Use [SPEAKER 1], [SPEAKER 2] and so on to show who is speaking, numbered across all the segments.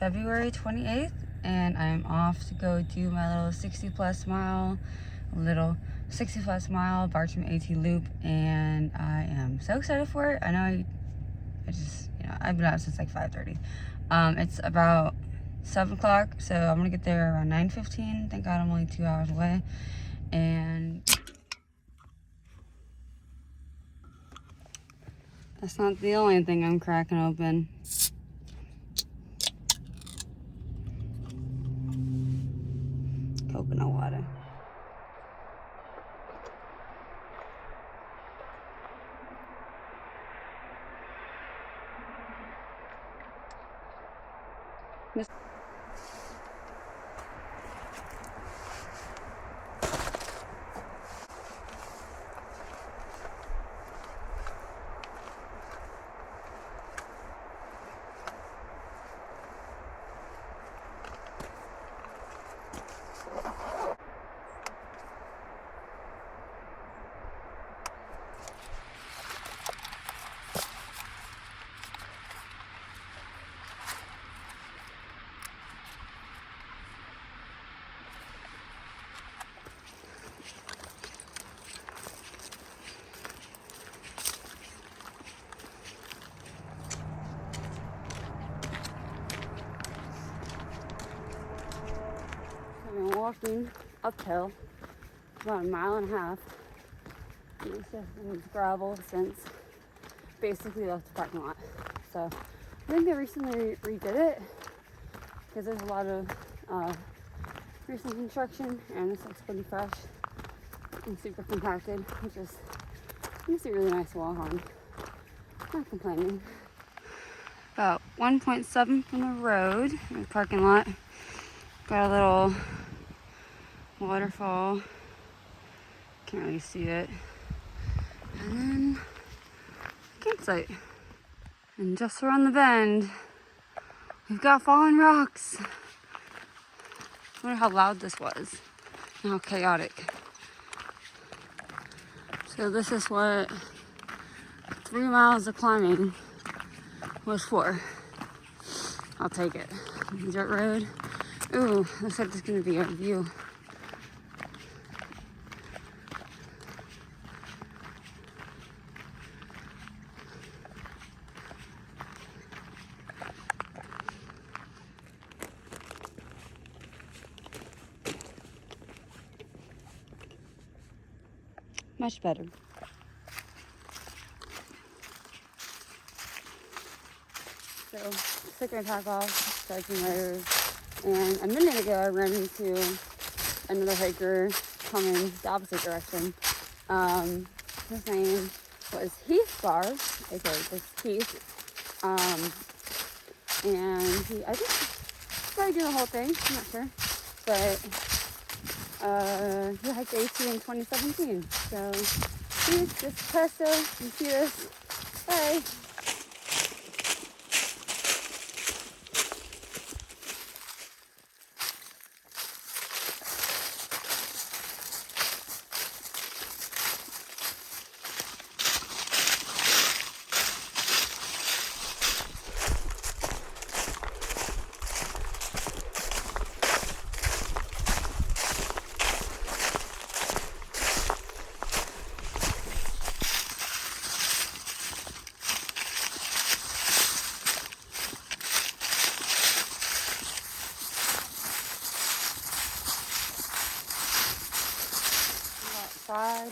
[SPEAKER 1] February 28th, and I'm off to go do my little 60 plus mile Bartram AT Loop, and I am so excited for it. I know I just, I've been out since like 5:30. It's about 7 o'clock, so I'm gonna get there around 9:15. Thank God I'm only 2 hours away. And that's not the only thing I'm cracking open. Coconut water. I've been walking uphill about 1.5 miles. It's gravel since basically left the parking lot. So I think they recently redid it because there's a lot of recent construction, and this looks pretty fresh and super compacted, which is makes it really nice to walk on. Not complaining. About 1.7 from the road in the parking lot. Got a little waterfall. Can't really see it. And then campsite. And just around the bend, we've got fallen rocks. I wonder how loud this was and how chaotic. So this is what 3 miles of climbing was for. I'll take it. Dirt road. Ooh, looks like there's gonna be a view. Much better. So, took my pack off, started some riders, and a minute ago I ran into another hiker coming the opposite direction. His name was Heath Bar, aka this Heath, and I think he's probably doing the whole thing, I'm not sure, but he hiked AT in 2017, so Heath, just presto, you see this, bye.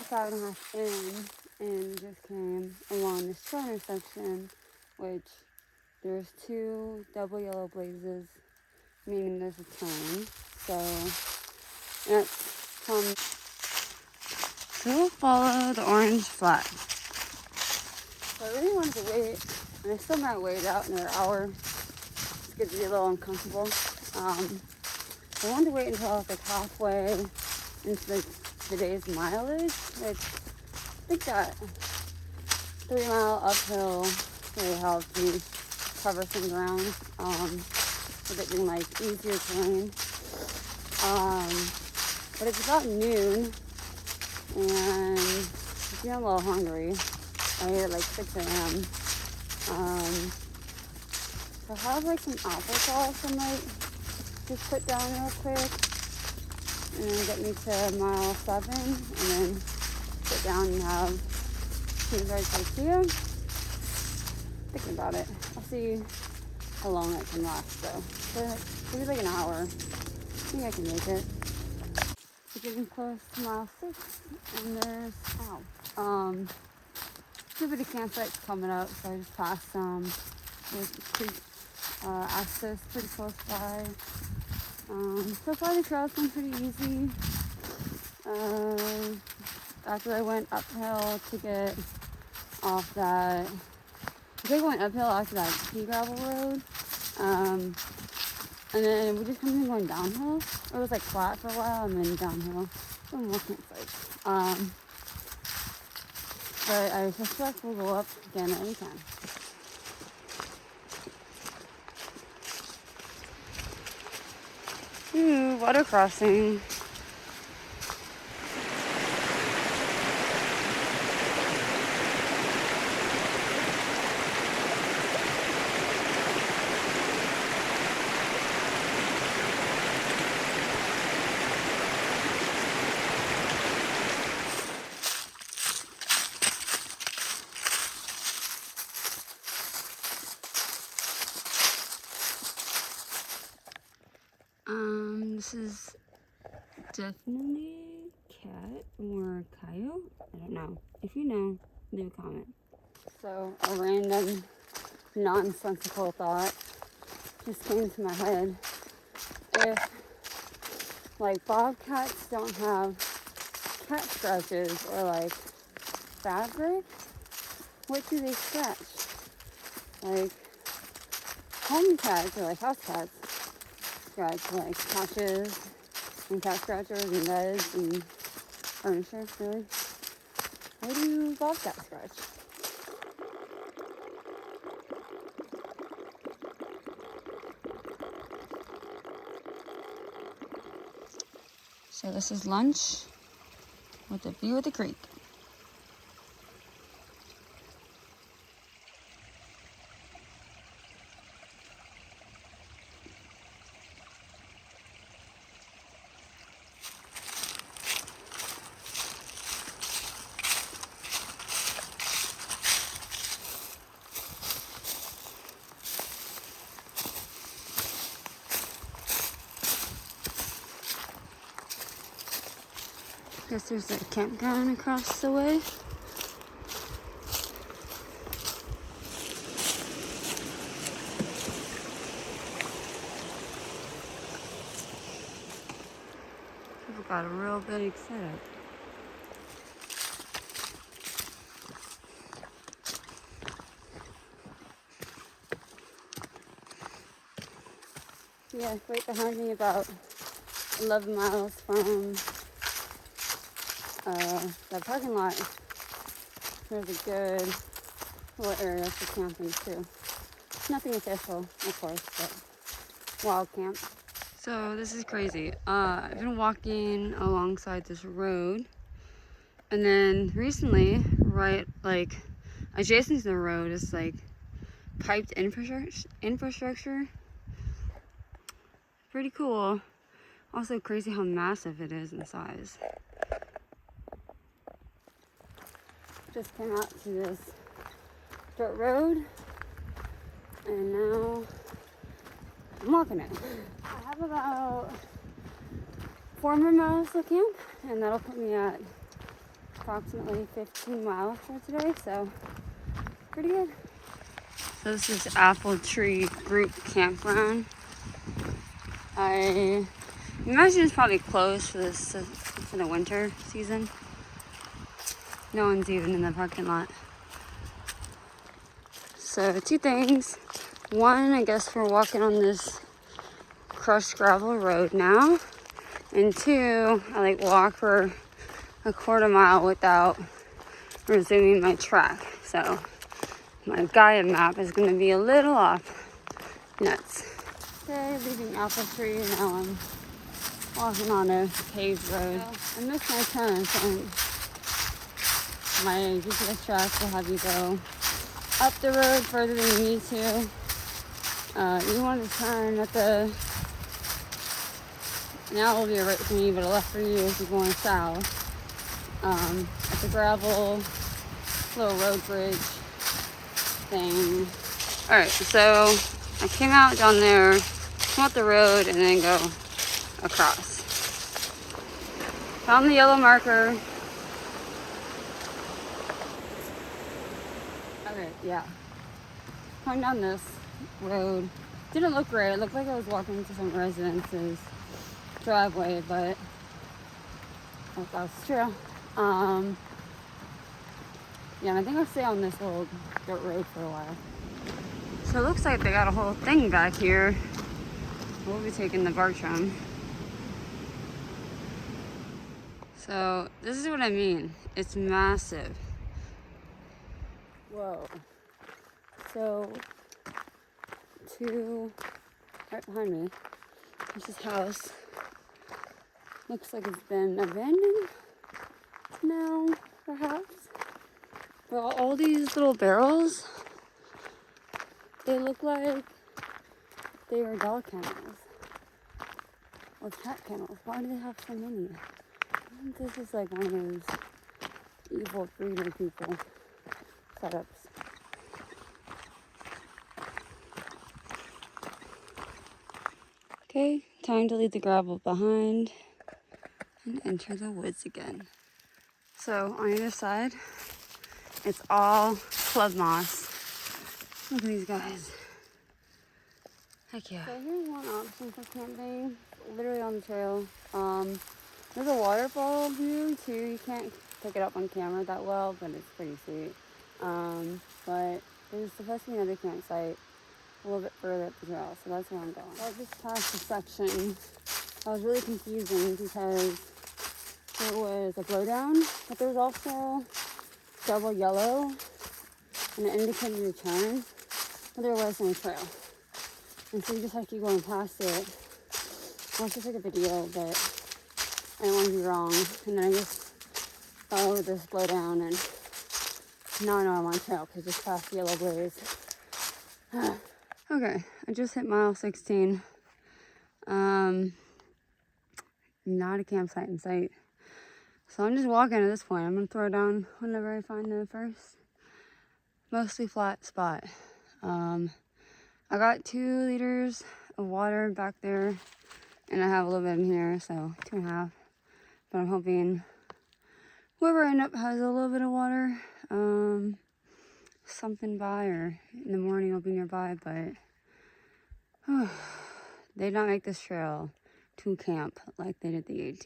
[SPEAKER 1] Five and a half in, and just came along this corner section, which there's 2 double yellow blazes, meaning there's a turn. So that's from. So we'll follow the orange flag. So I really wanted to wait, and I still might wait out another hour. It's going to be a little uncomfortable. I wanted to wait until I was like halfway into today's mileage, which I think that 3 mile uphill really helped me cover some ground with it being like easier terrain. But it's about noon, and I'm feeling a little hungry. I ate at like 6 a.m. I have like some applesauce I might just put down real quick and then get me to mile 7 and then sit down and have peanut butter tortilla. Thinking about it. I'll see how long it can last though. Maybe like an hour. I think I can make it. We're getting close to mile 6 and there's two bitty campsites coming up, so I just passed some with creek access pretty close by. So far the trail's been pretty easy. After I went uphill to get off that, I think I went uphill after that pea gravel road, and then we just kind of going downhill. It was like flat for a while and then downhill. So more campsites. But I suspect we'll go up again at any time. Ooh, water crossing. This is definitely cat or coyote. I don't know. If you know, leave a comment. So a random nonsensical thought just came to my head. If like bobcats don't have cat scratches or like fabric, what do they scratch? Like home cats or like house cats scratch like couches and cat scratchers and beds and furniture, really. What do bobcats scratch? So this is lunch with a view of the creek. Guess there's a campground across the way. People got a real big setup. Yeah, right behind me, about 11 miles from the parking lot, there's a good little area for camping too. Nothing official, of course, but wild camp. So this is crazy. I've been walking alongside this road, and then recently, right like adjacent to the road is like piped infrastructure. Pretty cool. Also crazy how massive it is in size. Just came out to this dirt road and now I'm walking it. I have about 4 more miles to camp and that'll put me at approximately 15 miles for today, so pretty good. So this is Apple Tree Group Campground. I imagine it's probably closed for this for the winter season. No one's even in the parking lot. So 2 things. One, I guess we're walking on this crushed gravel road now. And 2, I like walk for a quarter mile without resuming my track. So my Gaia map is gonna be a little off. Nuts. Okay, leaving Apple Tree, now I'm walking on a paved road. I missed my turn, so my GPS track will have you go up the road further than you need to, You want to turn at the, now it'll be a right for me, but a left for you if you're going south. At the gravel little road bridge thing. Alright, so I came out down there, come out the road, and then go across. Found the yellow marker. Okay, yeah. Coming down this road. Didn't look great. It looked like I was walking into some residence's driveway, but that's true. Yeah, I think I'll stay on this little dirt road for a while. So it looks like they got a whole thing back here. We'll be taking the Bartram. So this is what I mean. It's massive. Whoa. So right behind me, there's this house. Looks like it's been abandoned now, perhaps. But all these little barrels, they look like they are dog kennels or cat kennels. Why do they have so many? I think this is like one of those evil breeder people setups. Okay, time to leave the gravel behind and enter the woods again. So on either side, it's all club moss. Look at these guys. Heck yeah. So here's one option for camping, literally on the trail. There's a waterfall view too. You can't pick it up on camera that well, but it's pretty sweet. But there's supposed to be another campsite a little bit further up the trail, so that's where I'm going. I just passed a section. I was really confusing because it was a blowdown, but there was also double yellow, and it indicated your turn, but there was no trail. And so you just have to keep going past it. I was just like a video, but I didn't want to be wrong. And then I just fell over this blowdown, and now I know I'm on trail because just past the yellow blaze. Okay, I just hit mile 16. Not a campsite in sight. So I'm just walking at this point. I'm gonna throw down whenever I find the first mostly flat spot. I got 2 liters of water back there, and I have a little bit in here, so 2.5. But I'm hoping whoever I end up has a little bit of water, something by, or in the morning will be nearby. But they did not make this trail to camp like they did the AT.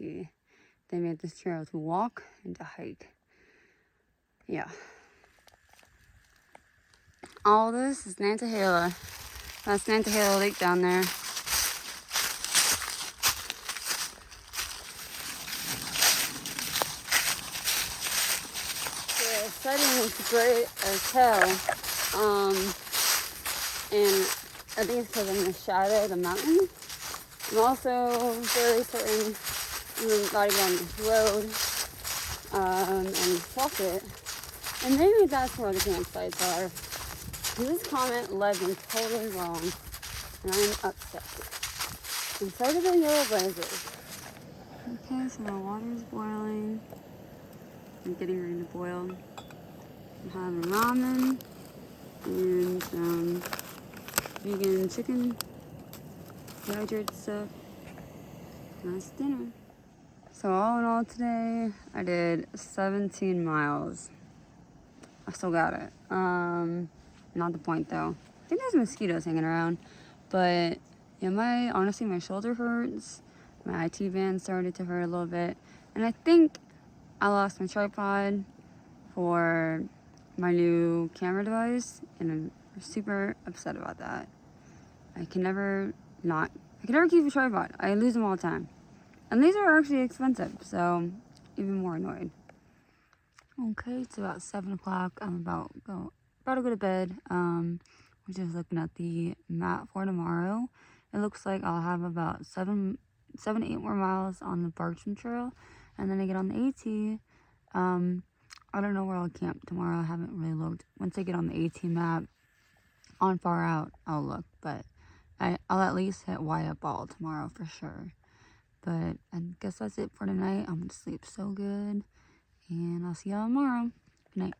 [SPEAKER 1] They made this trail to walk and to hike. Yeah. All this is Nantahala. That's Nantahala Lake down there. The setting is great as hell. And I think it's because I'm in the shadow of the mountain. I'm also very certain I'm about to go on this road and walk it. And maybe that's where the campsites are. This comment led me totally wrong, and I'm upset. Inside of the yellow blazes. Okay, so my water's boiling. I'm getting ready to boil. I'm having ramen and some vegan chicken, dehydrated stuff. Nice dinner. So all in all today, I did 17 miles. I still got it. Not the point though. I think there's mosquitoes hanging around, but yeah, honestly my shoulder hurts. My IT band started to hurt a little bit, and I think I lost my tripod for my new camera device, and I'm super upset about that. I can never keep a tripod. I lose them all the time. And these are actually expensive, so even more annoyed. Okay, it's about 7 o'clock. I'm about to go to bed. We're just looking at the map for tomorrow. It looks like I'll have about 7 to 8 more miles on the Bartram Trail, and then I get on the AT. I don't know where I'll camp tomorrow. I haven't really looked. Once I get on the AT map on far out, I'll look. But I'll at least hit Wyatt Ball tomorrow for sure. But I guess that's it for tonight. I'm gonna sleep so good, and I'll see y'all tomorrow. Good night.